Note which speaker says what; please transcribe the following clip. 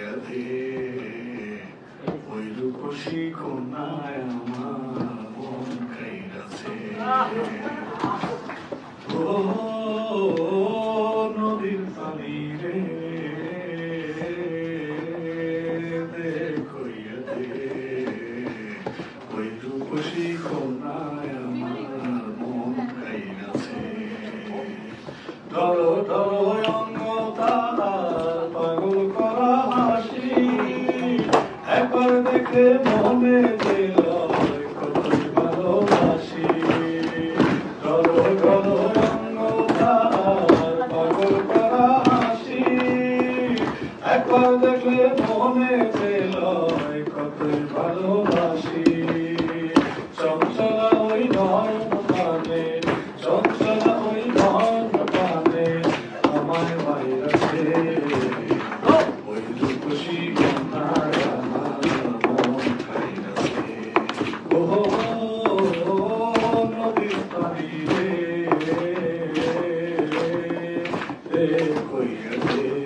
Speaker 1: কইয়া দে ওই রূপসী কন্যায় আমার মন খাইয়াছে ও নদীর পানি রে কইয়া দে ওই রূপসী কন্যায় আমার মন খাইয়াছে ধরো ধরো অঙ্গ তাহার পাগল করা হাসি একবার দেখে মনে দিল কতই ভালোবাসি ধরো ধরো অঙ্গ তাহার পাগল করা হাসি একবার দেখলে মনে দিল কতই ভালোবাসি চঞ্চলা ওই নয়ন পানে চঞ্চলা ওই নয়ন পানে আমায় বাইরাছে ওই রূপসী কন্যায় আমার মন খাইয়াছে ও নদীর পানি রে কইয়া দে